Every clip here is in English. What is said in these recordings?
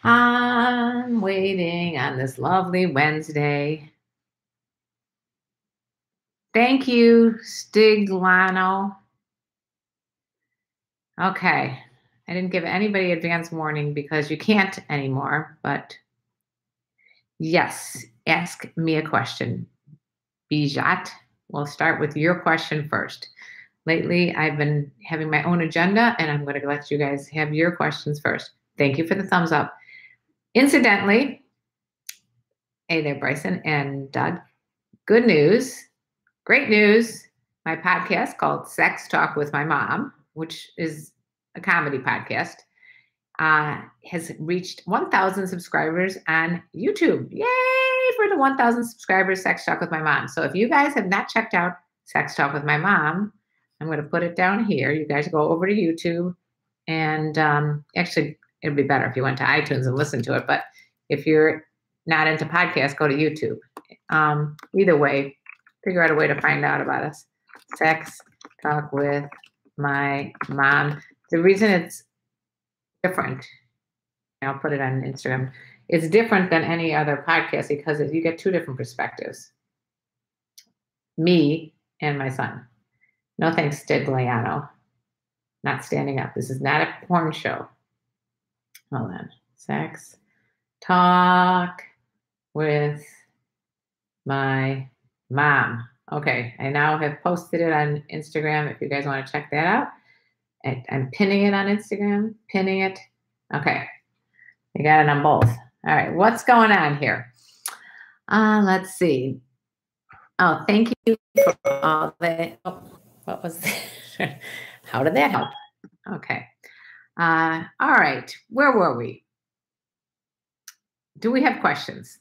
I'm waiting on this lovely Wednesday. Thank you, Stiglano. Okay. I didn't give anybody advance warning because you can't anymore, but yes, ask me a question. Bijat, we'll start with your question first. Lately, I've been having my own agenda, and I'm going to let you guys have your questions first. Thank you for the thumbs up. Incidentally, hey there, Bryson and Doug. Good news. Great news. My podcast called Sex Talk with My Mom, which is a comedy podcast, has reached 1,000 subscribers on YouTube. Yay for the 1,000 subscribers, Sex Talk with My Mom. So if you guys have not checked out Sex Talk with My Mom, I'm going to put it down here. You guys go over to YouTube, and actually, it'd be better if you went to iTunes and listened to it. But if you're not into podcasts, go to YouTube. Either way, figure out a way to find out about us. Sex Talk with My Mom. The reason it's different, I'll put it on Instagram, it's different than any other podcast because you get two different perspectives. Me and my son. No thanks, Stigliano. Not standing up. This is not a porn show. Hold on. Sex Talk with My Mom. Okay, I now have posted it on Instagram if you guys want to check that out. I'm pinning it on Instagram, pinning it. Okay, I got it on both. All right, what's going on here? Let's see. Oh, thank you for all that. Oh, what was that? How did that help? Okay. All right, where were we? Do we have questions?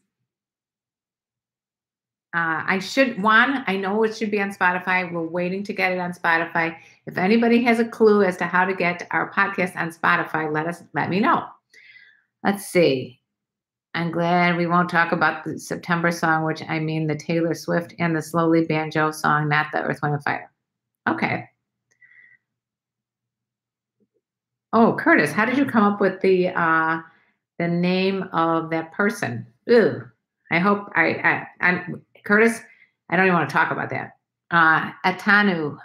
I know it should be on Spotify. We're waiting to get it on Spotify. If anybody has a clue as to how to get our podcast on Spotify, let me know. Let's see. I'm glad we won't talk about the September song, which I mean the Taylor Swift and the Slowly Banjo song, not the Earth, Wind & Fire. Okay. Oh, Curtis, how did you come up with the name of that person? Ooh, I hope I'm Curtis. I don't even want to talk about that. Atanu,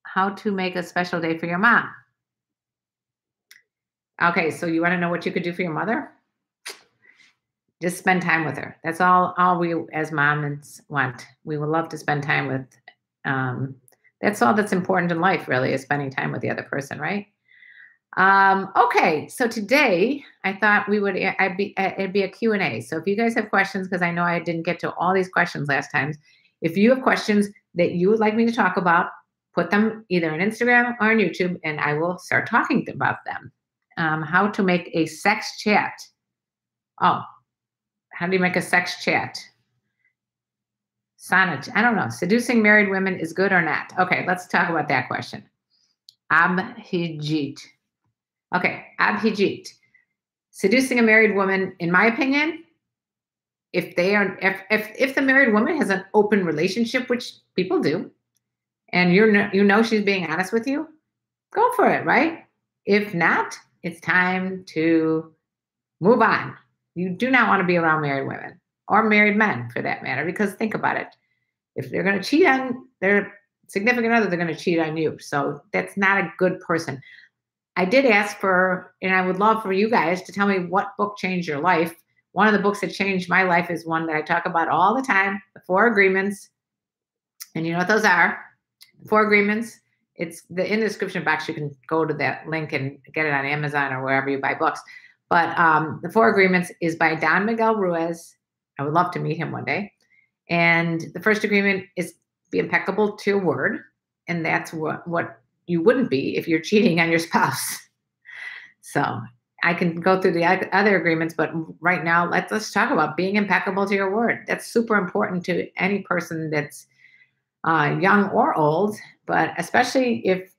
how to make a special day for your mom. Okay, so you want to know what you could do for your mother? Just spend time with her. That's all we as moms want. We would love to spend time with. That's all that's important in life, really, is spending time with the other person, right? Okay, so today I thought it'd be a Q&A. So if you guys have questions, because I know I didn't get to all these questions last time, if you have questions that you would like me to talk about, put them either on Instagram or on YouTube, and I will start talking about them. How to make a sex chat. Oh, how do you make a sex chat? Sonnet, I don't know. Seducing married women is good or not? Okay, let's talk about that question. Abhijit. Okay, Abhijit. Seducing a married woman, in my opinion, if the married woman has an open relationship, which people do, and you know she's being honest with you, go for it, right? If not, it's time to move on. You do not want to be around married women or married men for that matter, because think about it. If they're going to cheat on their significant other, they're going to cheat on you. So that's not a good person. I did ask for, and I would love for you guys to tell me what book changed your life. One of the books that changed my life is one that I talk about all the time, The 4 Agreements. And you know what those are? The 4 Agreements. It's in the description box. You can go to that link and get it on Amazon or wherever you buy books. But The 4 Agreements is by Don Miguel Ruiz. I would love to meet him one day. And the first agreement is be impeccable to your word. And that's what you wouldn't be if you're cheating on your spouse. So I can go through the other agreements, but right now let's talk about being impeccable to your word. That's super important to any person that's young or old, but especially if,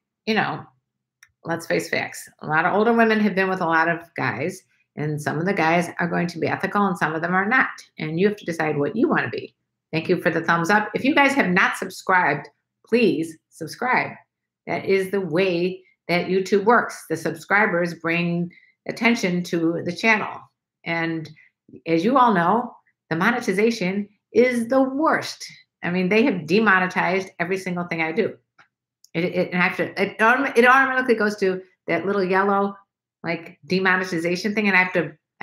let's face facts. A lot of older women have been with a lot of guys, and some of the guys are going to be ethical and some of them are not. And you have to decide what you want to be. Thank you for the thumbs up. If you guys have not subscribed, please subscribe. That is the way that YouTube works. The subscribers bring attention to the channel. And as you all know, the monetization is the worst. I mean, they have demonetized every single thing I do. It automatically goes to that little yellow like demonetization thing, and I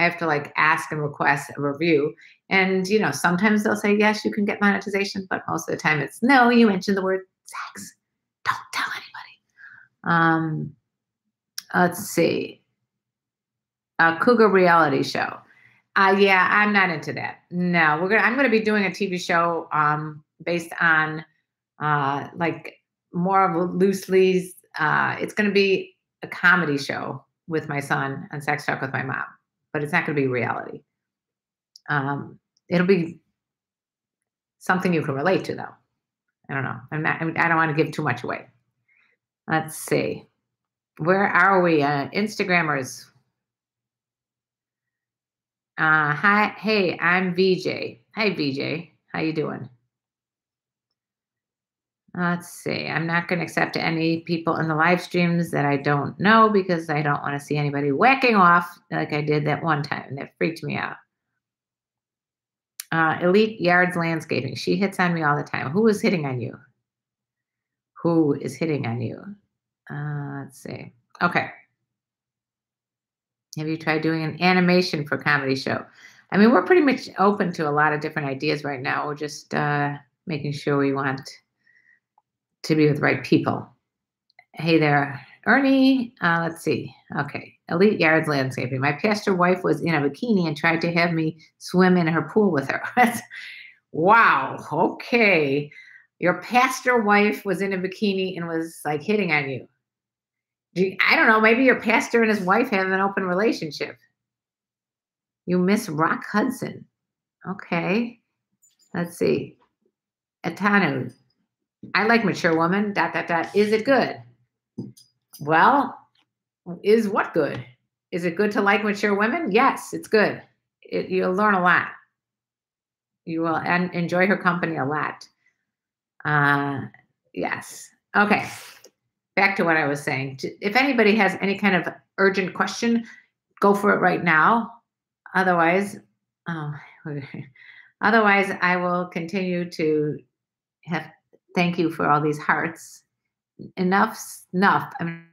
have to like ask and request a review. And sometimes they'll say yes, you can get monetization, but most of the time it's no. You mentioned the word sex. Don't tell anybody. Let's see. A cougar reality show. Yeah, I'm not into that. No, I'm gonna be doing a TV show based on like more of loosely. It's gonna be a comedy show with my son on Sex Talk with My Mom, but it's not gonna be reality. It'll be something you can relate to, though. I don't know. I don't want to give too much away. Let's see. Where are we? Instagrammers. Hi, hey, I'm VJ. Hi, VJ. How you doing? Let's see. I'm not going to accept any people in the live streams that I don't know because I don't want to see anybody whacking off like I did that one time. That freaked me out. Elite Yards Landscaping. She hits on me all the time. Who is hitting on you? Who is hitting on you? Let's see. Okay. Have you tried doing an animation for comedy show? I mean, we're pretty much open to a lot of different ideas right now. We're just making sure we want to be with the right people. Hey there, Ernie. Let's see. Okay. Elite Yards Landscaping. My pastor wife was in a bikini and tried to have me swim in her pool with her. Wow. Okay. Your pastor wife was in a bikini and was like hitting on you. I don't know. Maybe your pastor and his wife have an open relationship. You miss Rock Hudson. Okay. Let's see. Atanu. I like mature woman. ... Is it good? Well, is what good? Is it good to like mature women? Yes, it's good. You'll learn a lot. You will enjoy her company a lot. Yes. Okay. Back to what I was saying. If anybody has any kind of urgent question, go for it right now. Otherwise, I will continue to thank you for all these hearts. Enough. I'm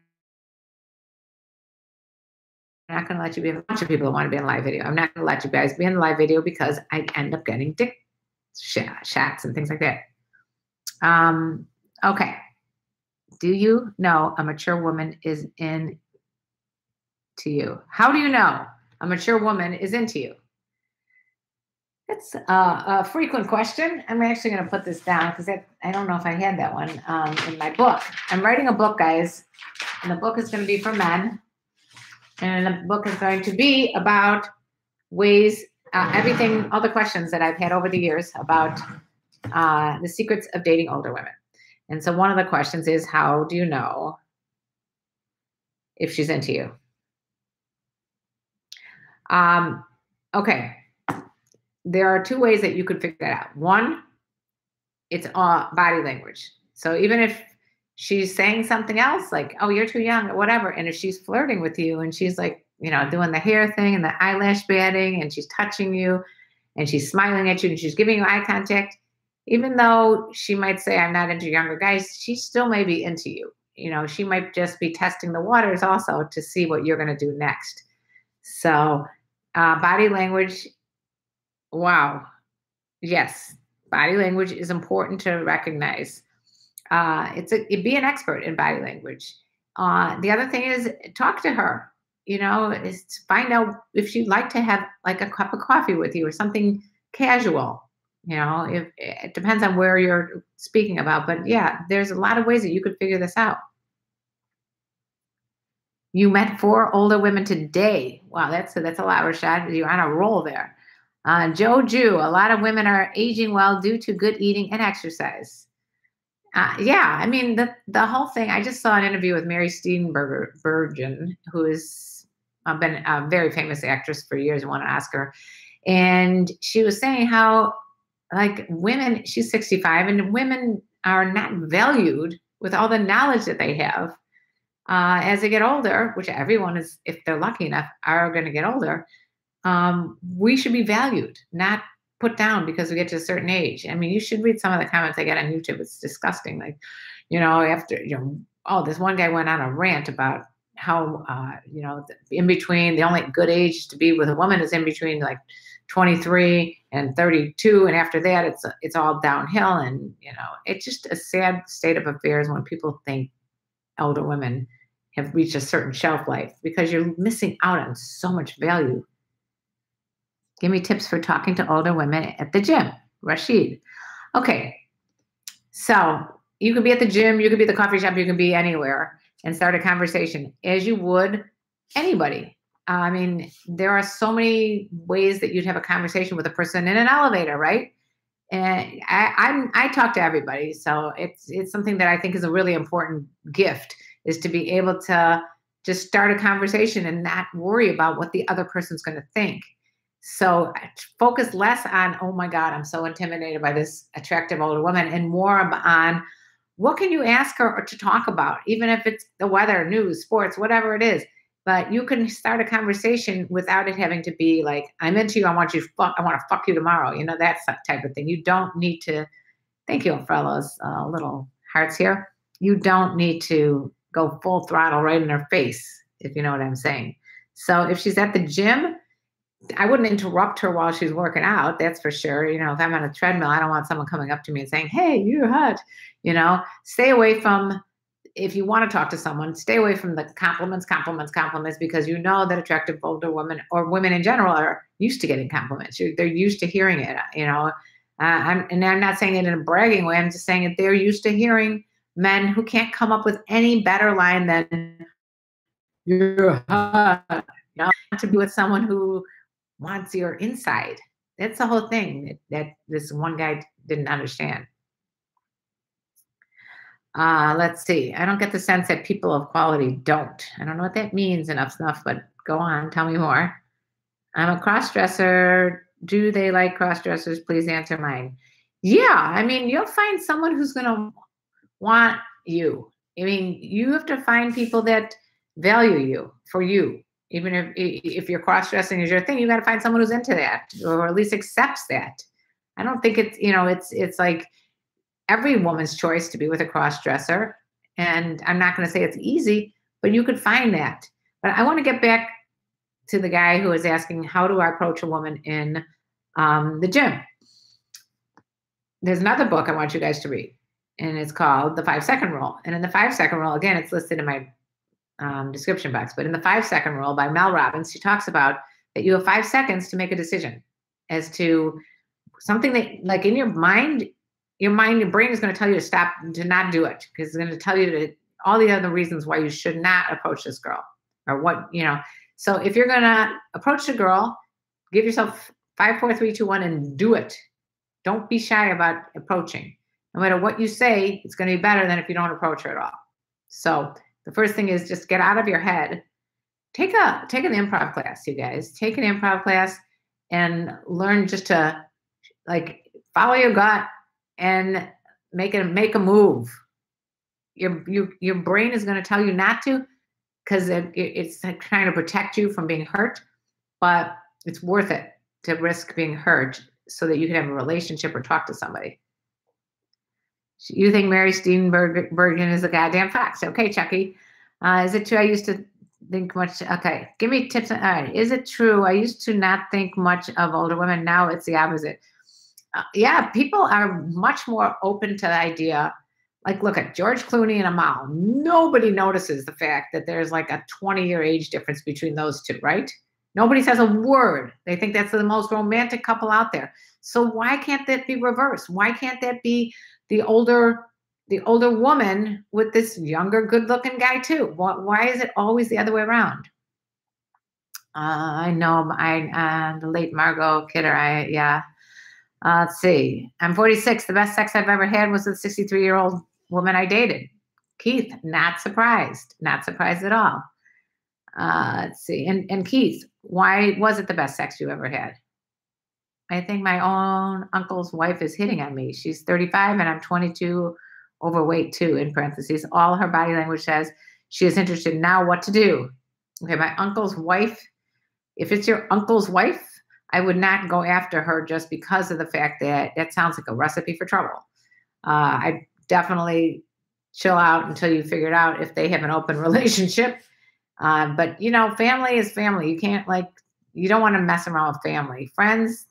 not going to let you be in a bunch of people that want to be in live video. I'm not going to let you guys be in the live video because I end up getting dick shots and things like that. Okay. Do you know a mature woman is into you? How do you know a mature woman is into you? That's a frequent question. I'm actually going to put this down because I don't know if I had that one in my book. I'm writing a book, guys, and the book is going to be for men. And the book is going to be about ways, everything, all the questions that I've had over the years about the secrets of dating older women. And so one of the questions is, how do you know if she's into you? Okay. There are two ways that you could figure that out. One, it's body language. So even if she's saying something else like, oh, you're too young or whatever, and if she's flirting with you and she's like, doing the hair thing and the eyelash batting and she's touching you and she's smiling at you and she's giving you eye contact, even though she might say, I'm not into younger guys, she still may be into you. She might just be testing the waters also to see what you're going to do next. So body language, wow. Yes, body language is important to recognize. Be an expert in body language. The other thing is talk to her, is to find out if she'd like to have like a cup of coffee with you or something casual. If it depends on where you're speaking about, but yeah, there's a lot of ways that you could figure this out. You met 4 older women today. Wow, that's a lot, Rashad. You're on a roll there. Joe Jew, a lot of women are aging well due to good eating and exercise. Yeah, I mean, the whole thing, I just saw an interview with Mary Steenburgen, who has been a very famous actress for years and won an Oscar. And she was saying how, like, women, she's 65, and women are not valued with all the knowledge that they have As they get older, which everyone is, if they're lucky enough, are going to get older, we should be valued, not put down because we get to a certain age. I mean, you should read some of the comments I get on YouTube. It's disgusting. Like, after, oh, this one guy went on a rant about how, in between, the only good age to be with a woman is in between like 23 and 32. And after that, it's all downhill. And, it's just a sad state of affairs when people think older women have reached a certain shelf life, because you're missing out on so much value. Give me tips for talking to older women at the gym. Rashid. Okay. So you could be at the gym, you could be at the coffee shop, you can be anywhere and start a conversation as you would anybody. I mean, there are so many ways that you'd have a conversation with a person in an elevator, right? And I talk to everybody. So it's something that I think is a really important gift, is to be able to just start a conversation and not worry about what the other person's going to think. So focus less on, oh my God, I'm so intimidated by this attractive older woman, and more on what can you ask her to talk about, even if it's the weather, news, sports, whatever it is. But you can start a conversation without it having to be like, I'm into you, I want to fuck you tomorrow. That type of thing. You don't need to, thank you, fellas, little hearts here. You don't need to go full throttle right in her face, if you know what I'm saying. So if she's at the gym, I wouldn't interrupt her while she's working out. That's for sure. If I'm on a treadmill, I don't want someone coming up to me and saying, hey, you're hot. Stay away from, if you want to talk to someone, stay away from the compliments, because that attractive older women, or women in general, are used to getting compliments. They're used to hearing it, I'm not saying it in a bragging way. I'm just saying that they're used to hearing men who can't come up with any better line than you're hot. To be with someone who wants your inside. That's the whole thing that this one guy didn't understand. Let's see. I don't get the sense that people of quality don't. I don't know what that means, enough snuff, but go on. Tell me more. I'm a cross-dresser. Do they like cross-dressers? Please answer mine. Yeah. I mean, you'll find someone who's going to want you. I mean, you have to find people that value you for you. Even if your cross-dressing is your thing, you got to find someone who's into that, or at least accepts that. I don't think it's, it's like every woman's choice to be with a cross-dresser. And I'm not going to say it's easy, but you could find that. But I want to get back to the guy who was asking, how do I approach a woman in the gym? There's another book I want you guys to read, and it's called The 5-Second Rule. And in the 5-Second Rule, again, it's listed in my description box, but in the 5-Second Rule by Mel Robbins, she talks about that you have 5 seconds to make a decision as to something that, like, in your mind, your brain is going to tell you to stop, to not do it, because it's going to tell you all the other reasons why you should not approach this girl, or what, So if you're going to approach a girl, give yourself 5, 4, 3, 2, 1, and do it. Don't be shy about approaching. No matter what you say, it's going to be better than if you don't approach her at all. So the first thing is just get out of your head. Take an improv class, you guys. Take an improv class and learn just to, like, follow your gut and make a move. Your brain is going to tell you not to, because it's like trying to protect you from being hurt, but it's worth it to risk being hurt so that you can have a relationship or talk to somebody. You think Mary Steenburgen is a goddamn fox. Okay, Chucky. Is it true? I used to think much. Okay, give me tips. All right. Is it true? I used to not think much of older women. Now it's the opposite. Yeah, people are much more open to the idea. Like, look at George Clooney and Amal. Nobody notices the fact that there's like a 20-year age difference between those two, right? Nobody says a word. They think that's the most romantic couple out there. So why can't that be reversed? Why can't that be the older woman with this younger, good-looking guy too? Why is it always the other way around? I know the late Margot Kidder. Yeah. Let's see. I'm 46. The best sex I've ever had was with a 63-year-old woman I dated. Keith, not surprised. Not surprised at all. Let's see. And Keith, why was it the best sex you ever had? I think my own uncle's wife is hitting on me. She's 35 and I'm 22, overweight too, in parentheses. All her body language says She is interested now. What to do? Okay, my uncle's wife. If it's your uncle's wife, I would not go after her just because of the fact that that sounds like a recipe for trouble. I definitely chill out until you figure it out if they have an open relationship. But family is family. You can't you don't want to mess around with family. Friends,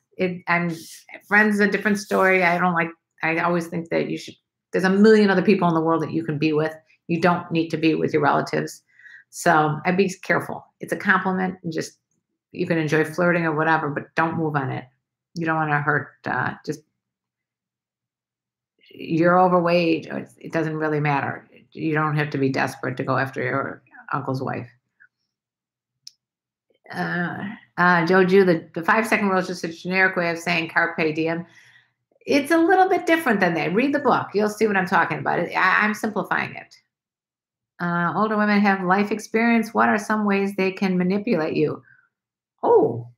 friends a different story. I always think that there's a million other people in the world that you can be with. You don't need to be with your relatives. So I'd be careful. It's a compliment, and you can enjoy flirting or whatever, but don't move on it. You don't want to hurt, you're overweight, or it doesn't really matter. You don't have to be desperate to go after your uncle's wife. Joju, the 5-second rule is just a generic way of saying carpe diem. It's a little bit different than that. Read the book. You'll see what I'm talking about. I'm simplifying it. Older women have life experience. What are some ways they can manipulate you? Oh,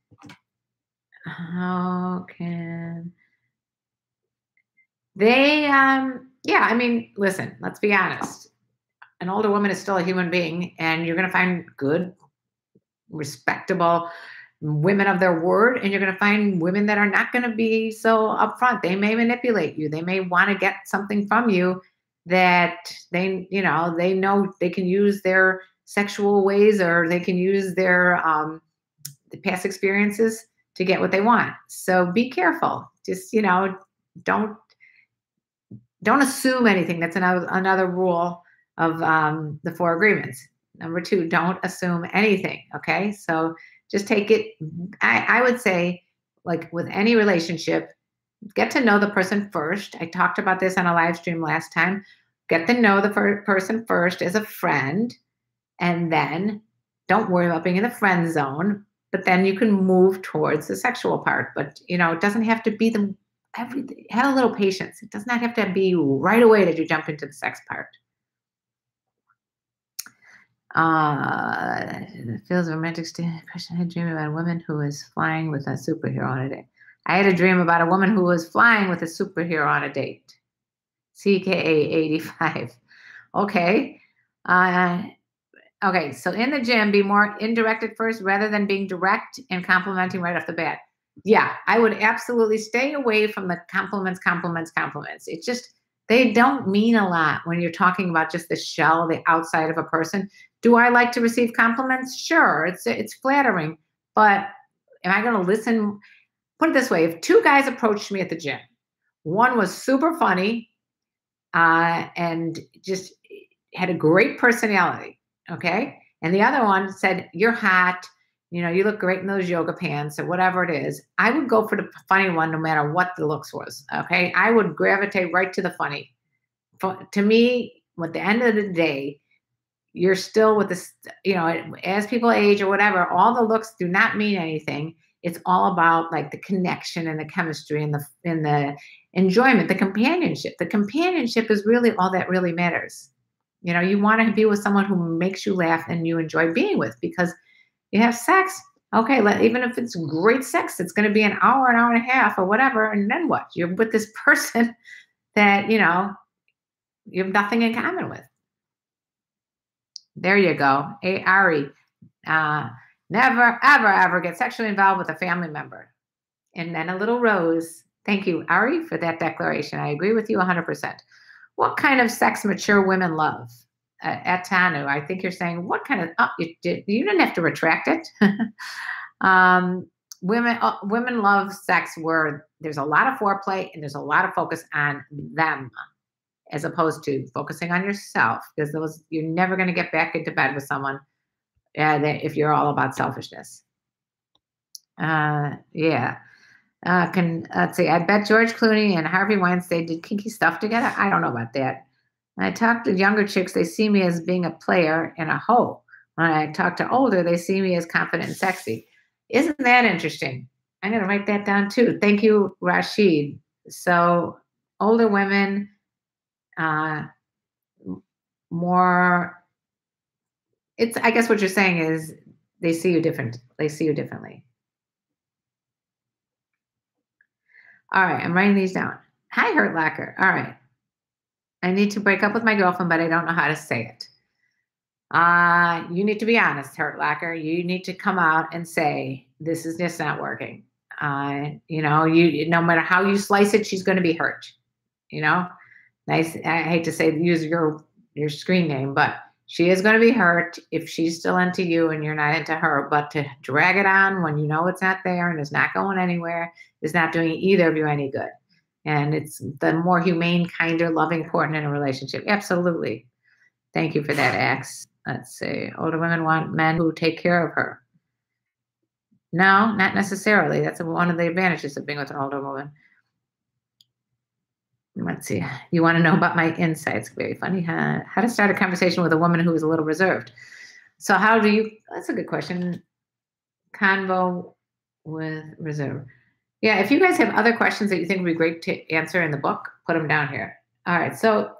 how can they? Listen, let's be honest. An older woman is still a human being, and you're going to find good, respectable women of their word, and you're going to find women that are not going to be so upfront. They may manipulate you. They may want to get something from you that they know they can use their sexual ways, or they can use their the past experiences to get what they want. So be careful. Just don't assume anything. That's another rule of the 4 agreements. Number 2, don't assume anything. Okay, so just take it. I would say, like with any relationship, get to know the person first. I talked about this on a live stream last time. Get to know the person first as a friend, and then don't worry about being in the friend zone. But then you can move towards the sexual part. But it doesn't have to be everything. Have a little patience. It does not have to be right away that you jump into the sex part. It feels romantic. Question. I had a dream about a woman who was flying with a superhero on a date. I had a dream about a woman who was flying with a superhero on a date. CKA 85. Okay. Okay. So in the gym, be more indirect at first rather than being direct and complimenting right off the bat. Yeah, I would absolutely stay away from the compliments. It's just, they don't mean a lot when you're talking about just the shell, the outside of a person. Do I like to receive compliments? Sure, it's flattering, but am I going to listen? Put it this way: if 2 guys approached me at the gym, one was super funny and just had a great personality, okay, and the other one said, "You're hot, you look great in those yoga pants," or whatever it is, I would go for the funny one no matter what the looks was, okay? I would gravitate right to the funny. To me, at the end of the day, you're still with this, as people age or whatever, all the looks do not mean anything. It's all about like the connection and the chemistry and the enjoyment, the companionship. The companionship is really all that really matters. You want to be with someone who makes you laugh and you enjoy being with, because you have sex. Okay, even if it's great sex, it's going to be an hour and a half or whatever. And then what? You're with this person that, you have nothing in common with. There you go. Hey, Ari, never, ever, ever get sexually involved with a family member. And then a little rose. Thank you, Ari, for that declaration. I agree with you 100%. What kind of sex mature women love? At Tanu, I think you're saying, what kind of, you didn't have to retract it. Women love sex where there's a lot of foreplay and there's a lot of focus on them, as opposed to focusing on yourself, because you're never going to get back into bed with someone if you're all about selfishness. Yeah. Let's see. I bet George Clooney and Harvey Weinstein did kinky stuff together. I don't know about that. When I talk to younger chicks, they see me as being a player and a hoe. When I talk to older, they see me as confident and sexy. Isn't that interesting? I'm going to write that down too. Thank you, Rashid. So older women, more, I guess what you're saying is they see you different. They see you differently. All right, I'm writing these down. Hi, Hurt Locker. All right. I need to break up with my girlfriend, but I don't know how to say it. You need to be honest, Hurt Locker. You need to come out and say, this is just not working. You no matter how you slice it, she's going to be hurt. You know, nice. I hate to say use your screen name, but she is going to be hurt if she's still into you and you're not into her. But to drag it on when you know it's not there and it's not going anywhere is not doing either of you any good. And it's the more humane, kinder, loving partner in a relationship. Absolutely. Thank you for that, X. Let's see. Older women want men who take care of her. No, not necessarily. That's one of the advantages of being with an older woman. Let's see. You want to know about my insights? Very funny. How to start a conversation with a woman who is a little reserved. So how do you, that's a good question. Convo with reserve. Yeah, if you guys have other questions that you think would be great to answer in the book, put them down here. All right. So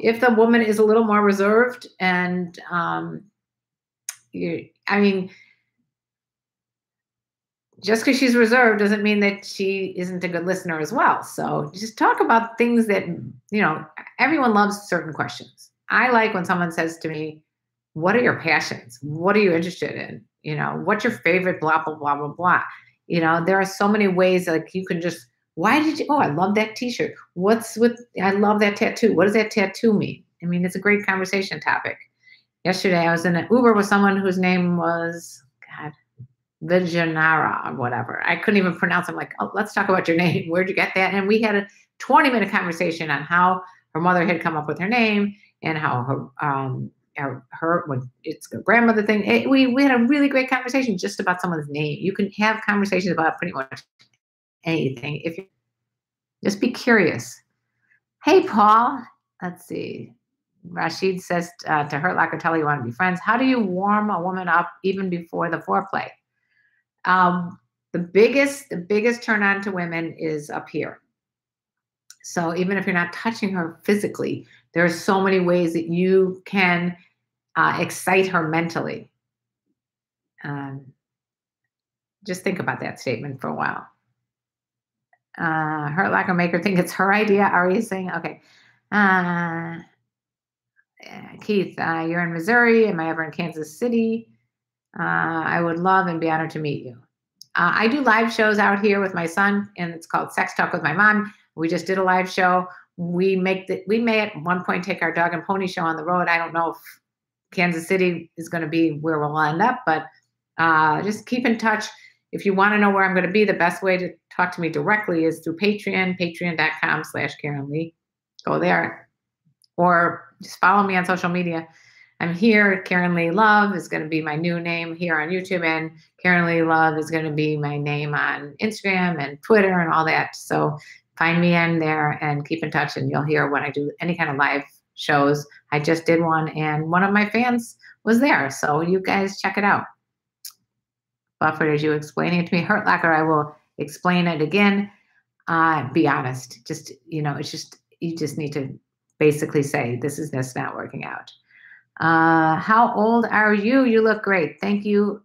if the woman is a little more reserved and, just because she's reserved doesn't mean that she isn't a good listener as well. So just talk about things that, everyone loves certain questions. I like when someone says to me, what are your passions? What are you interested in? What's your favorite blah, blah, blah, blah, blah. There are so many ways like you can just, I love that t-shirt. I love that tattoo. What does that tattoo mean? It's a great conversation topic. Yesterday I was in an Uber with someone whose name was, Vijanara or whatever. I couldn't even pronounce it. I'm like, oh, let's talk about your name. Where'd you get that? And we had a 20-minute conversation on how her mother had come up with her name and how her when it's a grandmother thing. We had a really great conversation just about someone's name. You can have conversations about pretty much anything if you just be curious. Hey, Paul. Let's see. Rashid says to Hurt Locker, tell her you want to be friends. How do you warm a woman up even before the foreplay? The biggest turn on to women is up here. So even if you're not touching her physically, there are so many ways that you can excite her mentally. Just think about that statement for a while. Hurt Locker Maker think it's her idea. Are you saying okay? Keith, you're in Missouri. Am I ever in Kansas City? I would love and be honored to meet you. I do live shows out here with my son, and it's called Sex Talk with My Mom. We just did a live show. We may at one point take our dog and pony show on the road. I don't know if Kansas City is going to be where we'll end up, but just keep in touch. If you want to know where I'm going to be, the best way to talk to me directly is through Patreon, patreon.com/KarenLee. Go there. Or just follow me on social media. I'm here. KarenLee Love is going to be my new name here on YouTube, and KarenLee Love is going to be my name on Instagram and Twitter and all that. So find me in there and keep in touch, and you'll hear when I do any kind of live shows. I just did one, and one of my fans was there. So you guys check it out. Buffett, as you explaining it to me, Hurt Locker, I will explain it again. Be honest. Just, it's just, you just need to basically say, this is just not working out. How old are you? You look great. Thank you,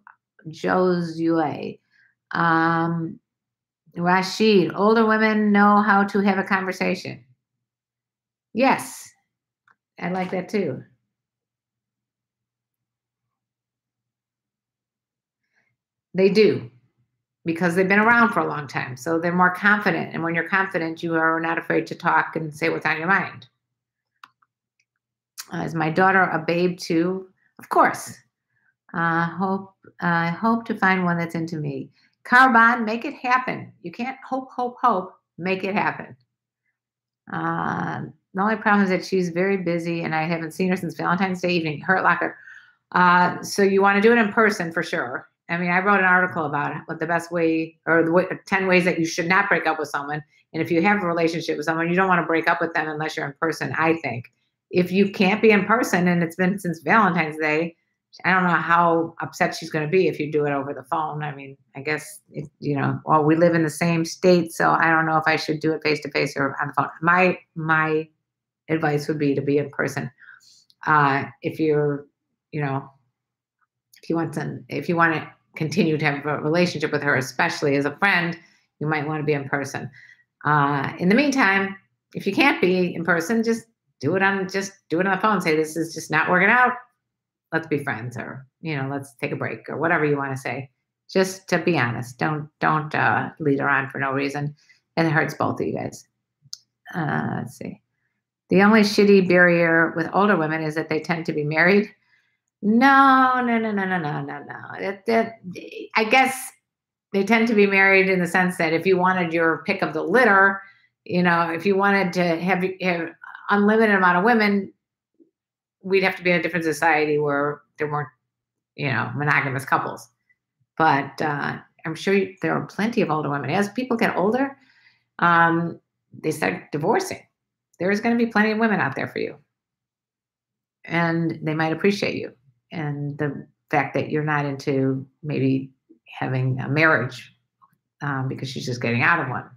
Josue. Rashid, older women know how to have a conversation. Yes, I like that too. They do, because they've been around for a long time. So they're more confident. And when you're confident, you are not afraid to talk and say what's on your mind. Is my daughter a babe too? Of course. I hope to find one that's into me. Carbon, make it happen. You can't hope. Make it happen. The only problem is that she's very busy and I haven't seen her since Valentine's Day evening. Hurt Locker. So you want to do it in person for sure. I wrote an article about what the best way, or the 10 ways that you should not break up with someone. And if you have a relationship with someone, you don't want to break up with them unless you're in person, I think. If you can't be in person and it's been since Valentine's Day, I don't know how upset she's going to be if you do it over the phone. I guess, we live in the same state, so I don't know if I should do it face-to-face or on the phone. My advice would be to be in person. If you're, if you want to continue to have a relationship with her, especially as a friend, you might want to be in person. In the meantime, if you can't be in person, just do it on the phone. Say, this is just not working out. let's be friends, or, let's take a break, or whatever you want to say. Just to be honest. Don't lead her on for no reason. It hurts both of you guys. Let's see. The only shitty barrier with older women is that they tend to be married. No, no, no, no, no, no, no, no. I guess they tend to be married in the sense that if you wanted your pick of the litter, if you wanted to have unlimited amount of women, we'd have to be in a different society where there weren't, monogamous couples. But I'm sure there are plenty of older women. As people get older, they start divorcing. There's going to be plenty of women out there for you. And they might appreciate you. And the fact that you're not into maybe having a marriage because she's just getting out of one.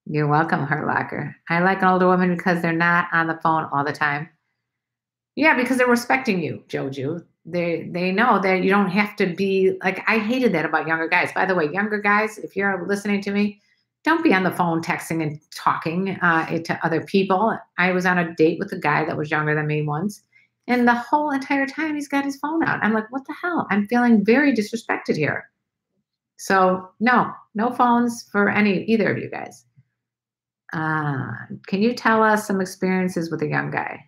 You're welcome, Hurt Locker. I like an older woman because they're not on the phone all the time. Yeah, because they're respecting you, Joju. They know that you don't have to be like, I hated that about younger guys. By the way, younger guys, if you're listening to me, don't be on the phone texting and talking to other people. I was on a date with a guy that was younger than me once, and the whole entire time he's got his phone out. I'm like, what the hell? I'm feeling very disrespected here. So no phones for either of you guys. Can you tell us some experiences with a young guy?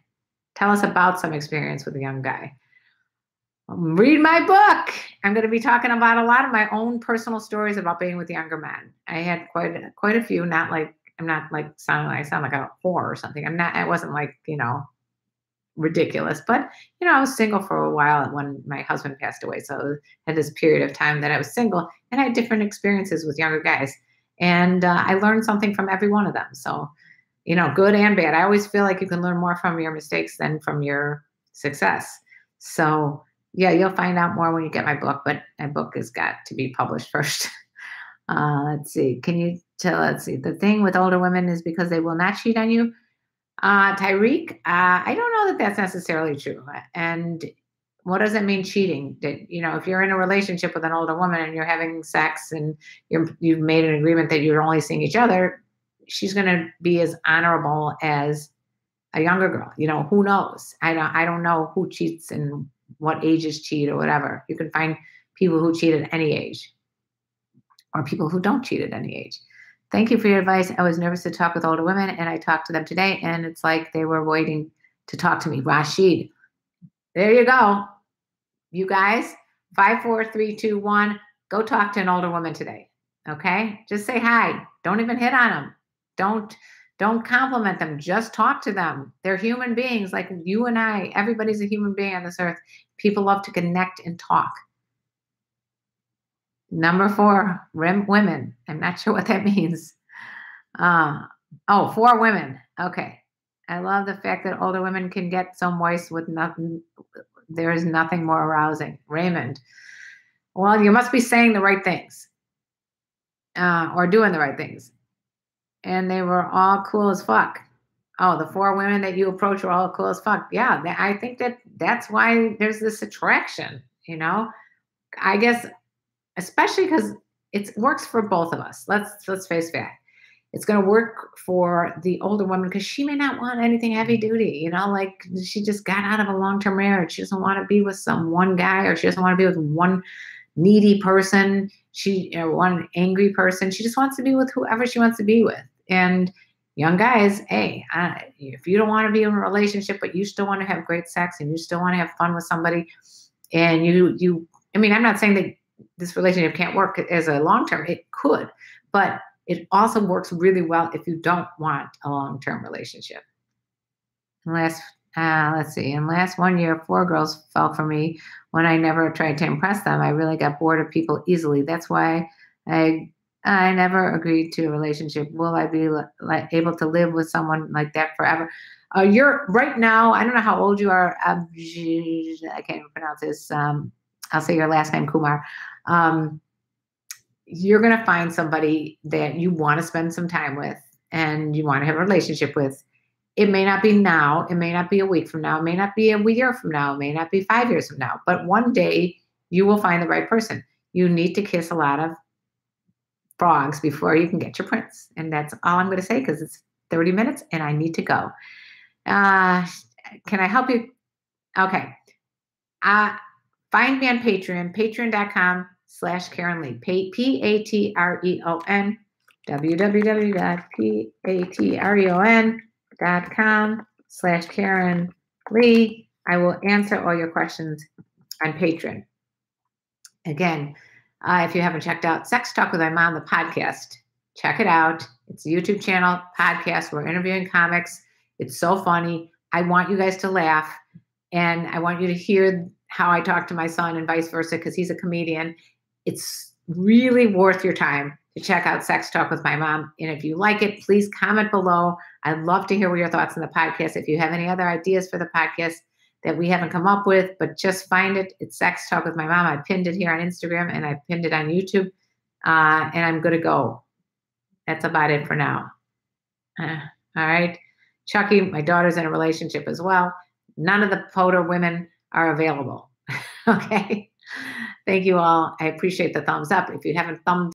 Tell us about some experience with a young guy. Read my book. I'm going to be talking about a lot of my own personal stories about being with younger men. I had quite a few. I'm not like I sound like a whore or something. I wasn't like, ridiculous, but I was single for a while when my husband passed away. So I had this period of time that I was single, and I had different experiences with younger guys. And I learned something from every one of them. So, good and bad. I always feel like you can learn more from your mistakes than from your success. So yeah, you'll find out more when you get my book, but my book has got to be published first. Let's see. Let's see. The thing with older women is because they will not cheat on you. Tyreek, I don't know that that's necessarily true. And what does it mean, cheating? That, if you're in a relationship with an older woman and you're having sex and you've made an agreement that you're only seeing each other, she's going to be as honorable as a younger girl. Who knows? I don't know who cheats and what ages cheat or whatever. You can find people who cheat at any age or people who don't cheat at any age. Thank you for your advice. I was nervous to talk with older women, and I talked to them today, and it's like they were waiting to talk to me. Rashid, there you go. You guys, 5, 4, 3, 2, 1, go talk to an older woman today. Okay? Just say hi. Don't even hit on them. Don't compliment them. Just talk to them. They're human beings like you and I. Everybody's a human being on this earth. People love to connect and talk. Number 4, women. I'm not sure what that means. 4 women. Okay. I love the fact that older women can get so moist with nothing. There is nothing more arousing. Raymond. Well, you must be saying the right things or doing the right things. And they were all cool as fuck. Oh, the 4 women that you approach were all cool as fuck. Yeah, I think that's why there's this attraction, I guess, especially because it works for both of us. Let's face fact. It's going to work for the older woman because she may not want anything heavy duty, like she just got out of a long-term marriage. She doesn't want to be with some one guy, or she doesn't want to be with one needy person, one angry person. She just wants to be with whoever she wants to be with. And young guys, hey, if you don't want to be in a relationship, but you still want to have great sex and you still want to have fun with somebody, and I'm not saying that this relationship can't work as a long-term. It could, but it also works really well if you don't want a long-term relationship. Let's see. In last 1 year, 4 girls fell for me when I never tried to impress them. I really got bored of people easily. That's why I never agreed to a relationship. Will I be able to live with someone like that forever? You're right now, I don't know how old you are. I can't even pronounce this. I'll say your last name, Kumar. You're going to find somebody that you want to spend some time with and you want to have a relationship with. It may not be now. It may not be a week from now. It may not be a year from now. It may not be 5 years from now. But one day you will find the right person. You need to kiss a lot of frogs before you can get your prince. And that's all I'm going to say because it's 30 minutes and I need to go. Can I help you? Okay. Find me on Patreon, patreon.com/KarenLee, Patreon, www.patreon.com/KarenLee. I will answer all your questions on Patreon. Again, if you haven't checked out Sex Talk with My Mom, the podcast, check it out. It's a YouTube channel, podcast. We're interviewing comics. It's so funny. I want you guys to laugh, and I want you to hear how I talk to my son and vice versa, because he's a comedian. It's really worth your time to check out Sex Talk with My Mom. And if you like it, please comment below. I'd love to hear what your thoughts on the podcast. If you have any other ideas for the podcast that we haven't come up with, but just find it. It's Sex Talk with My Mom. I pinned it here on Instagram, and I pinned it on YouTube, and I'm good to go. That's about it for now. All right. Chucky, my daughter's in a relationship as well. None of the POTA women are available. Okay. Thank you all. I appreciate the thumbs up. If you haven't thumbs